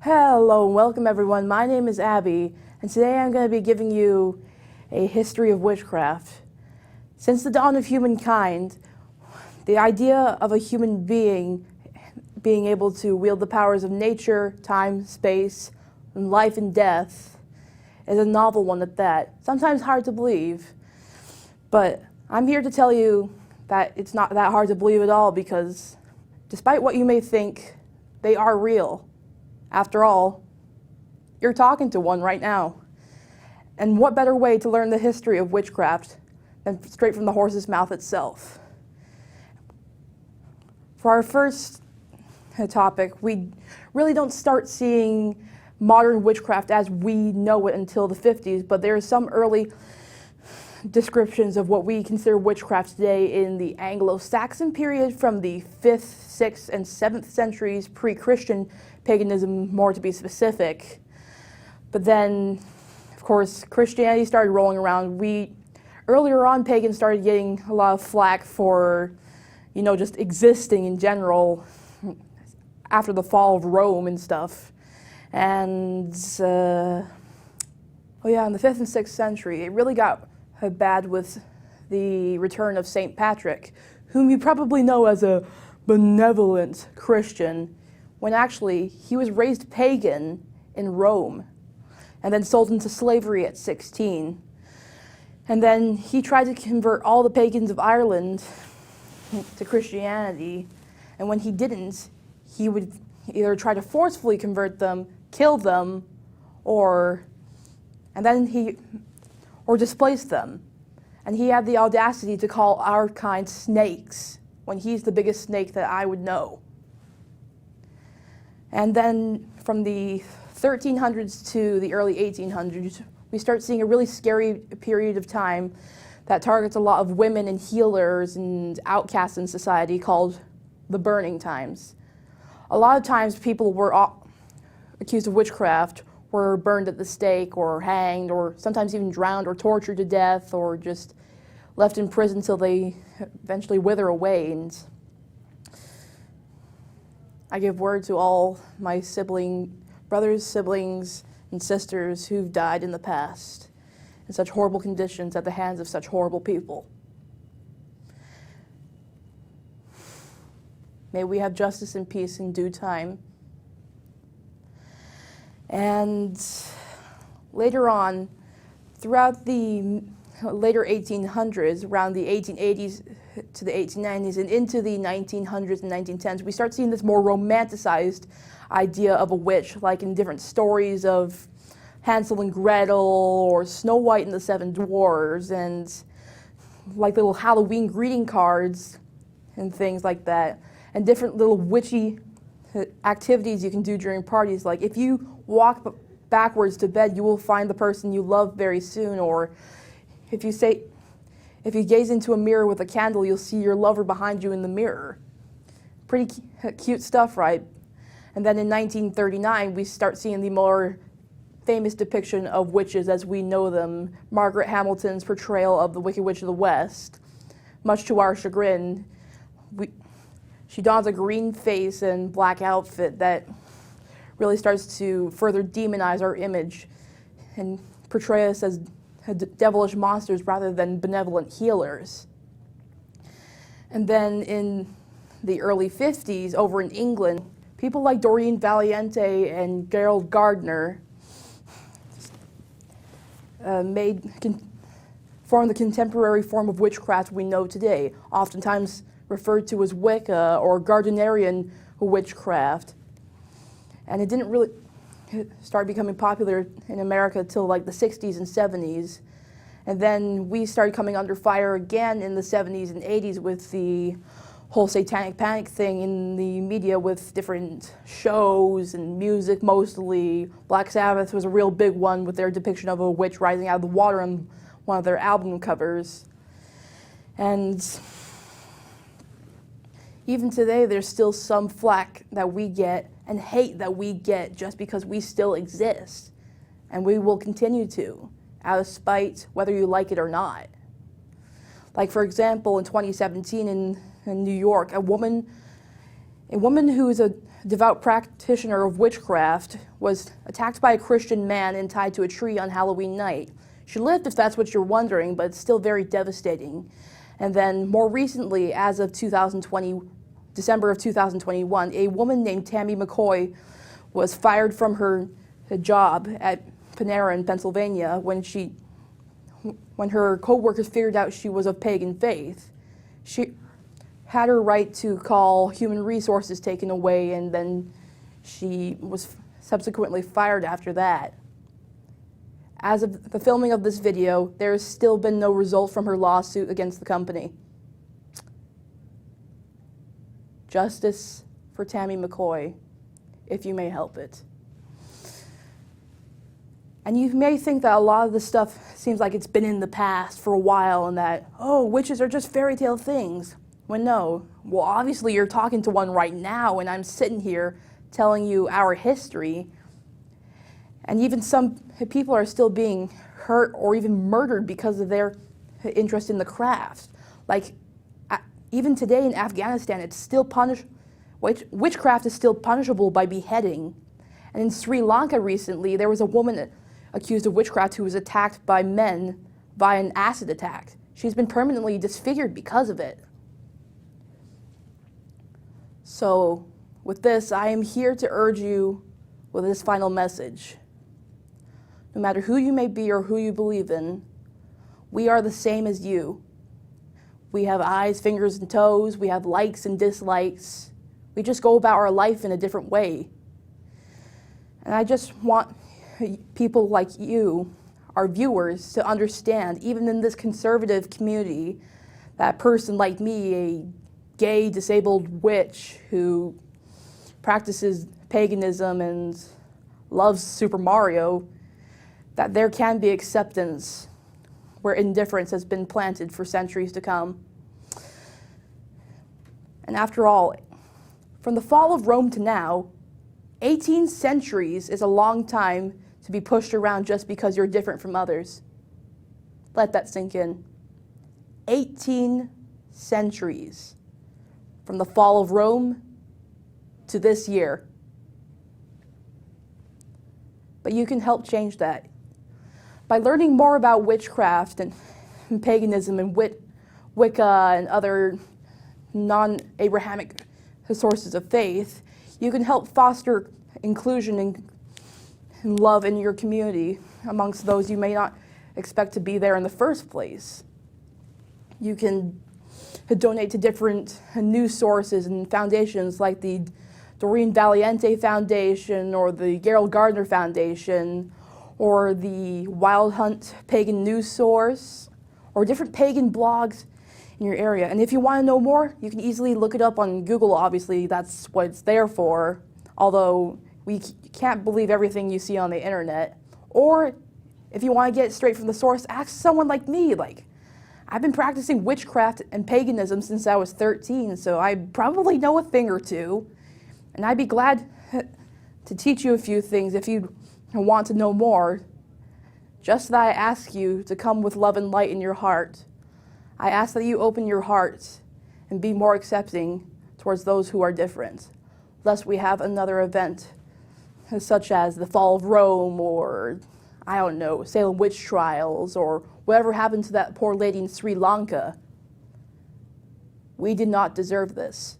Hello and welcome everyone. My name is Abby, and today I'm going to be giving you a history of witchcraft. Since the dawn of humankind, the idea of a human being able to wield the powers of nature, time, space, and life and death is a novel one at that. Sometimes hard to believe, but I'm here to tell you that it's not that hard to believe at all, because despite what you may think, they are real. After all, you're talking to one right now. And what better way to learn the history of witchcraft than straight from the horse's mouth itself? For our first topic, we really don't start seeing modern witchcraft as we know it until the 50s, but there are some early descriptions of what we consider witchcraft today in the Anglo-Saxon period from the 5th, 6th, and 7th centuries pre-Christian paganism, more to be specific. But then, of course, Christianity started rolling around. Earlier on, pagans started getting a lot of flack for, just existing in general after the fall of Rome and stuff. And, in the 5th and 6th century, it really got bad with the return of St. Patrick, whom you probably know as a benevolent Christian, when actually he was raised pagan in Rome and then sold into slavery at 16. And then he tried to convert all the pagans of Ireland to Christianity, and when he didn't, he would either try to forcefully convert them, kill them, or displace them. And he had the audacity to call our kind snakes, when he's the biggest snake that I would know. And then from the 1300s to the early 1800s, we start seeing a really scary period of time that targets a lot of women and healers and outcasts in society, called the Burning Times. A lot of times people were accused of witchcraft, were burned at the stake or hanged, or sometimes even drowned or tortured to death, or just left in prison till they eventually wither away. And I give word to all my brothers, siblings, and sisters who've died in the past in such horrible conditions at the hands of such horrible people. May we have justice and peace in due time. And later on, throughout the later 1800s, around the 1880s to the 1890s and into the 1900s and 1910s, we start seeing this more romanticized idea of a witch, like in different stories of Hansel and Gretel or Snow White and the Seven Dwarfs, and like little Halloween greeting cards and things like that, and different little witchy activities you can do during parties, like if you walk backwards to bed, you will find the person you love very soon, or if you gaze into a mirror with a candle, you'll see your lover behind you in the mirror. Pretty cute stuff, right? And then in 1939, we start seeing the more famous depiction of witches as we know them, Margaret Hamilton's portrayal of the Wicked Witch of the West. Much to our chagrin, she dons a green face and black outfit that really starts to further demonize our image and portray us as devilish monsters rather than benevolent healers. And then in the early 50s, over in England, people like Doreen Valiente and Gerald Gardner formed the contemporary form of witchcraft we know today, oftentimes referred to as Wicca or Gardnerian witchcraft. And it didn't really start becoming popular in America till like the 60s and 70s. And then we started coming under fire again in the 70s and 80s with the whole satanic panic thing in the media, with different shows and music mostly. Black Sabbath was a real big one with their depiction of a witch rising out of the water on one of their album covers. And even today, there's still some flack that we get and hate that we get just because we still exist. And we will continue to, out of spite, whether you like it or not. Like, for example, in 2017 in New York, a woman A woman who is a devout practitioner of witchcraft was attacked by a Christian man and tied to a tree on Halloween night. She lived, if that's what you're wondering, but it's still very devastating. And then more recently, as of December of 2021, a woman named Tammy Mccoy was fired from her job at Panera in Pennsylvania when her co-workers figured out she was of pagan faith. She had her right to call human resources taken away, and then she was subsequently fired after that. As of the filming of this video, there has still been no result from her lawsuit against the company. Justice for Tammy Mccoy, if you may help it. And you may think that a lot of this stuff seems like it's been in the past for a while and that, oh, witches are just fairy tale things. When no. Well, obviously you're talking to one right now, and I'm sitting here telling you our history. And even some people are still being hurt or even murdered because of their interest in the craft. Like, even today in Afghanistan, it's still witchcraft is still punishable by beheading. And in Sri Lanka recently, there was a woman accused of witchcraft who was attacked by men by an acid attack. She's been permanently disfigured because of it. So, with this, I am here to urge you with this final message. No matter who you may be or who you believe in, we are the same as you. We have eyes, fingers, and toes. We have likes and dislikes. We just go about our life in a different way. And I just want people like you, our viewers, to understand, even in this conservative community, that person like me, a gay, disabled witch who practices paganism and loves Super Mario, that there can be acceptance where indifference has been planted for centuries to come. And after all, from the fall of Rome to now, 18 centuries is a long time to be pushed around just because you're different from others. Let that sink in. 18 centuries. From the fall of Rome to this year. But you can help change that. By learning more about witchcraft and paganism and Wicca and other non-Abrahamic sources of faith, you can help foster inclusion and love in your community amongst those you may not expect to be there in the first place. You can donate to different news sources and foundations like the Doreen Valiente Foundation or the Gerald Gardner Foundation or the Wild Hunt Pagan News Source or different pagan blogs in your area. And if you want to know more, you can easily look it up on Google. Obviously, that's what it's there for, although we can't believe everything you see on the internet. Or if you want to get it straight from the source, ask someone like me. Like, I've been practicing witchcraft and paganism since I was 13, so I probably know a thing or two. And I'd be glad to teach you a few things if you want to know more. Just that I ask you to come with love and light in your heart. I ask that you open your heart and be more accepting towards those who are different, lest we have another event such as the fall of Rome or, I don't know, Salem witch trials or whatever happened to that poor lady in Sri Lanka. We did not deserve this.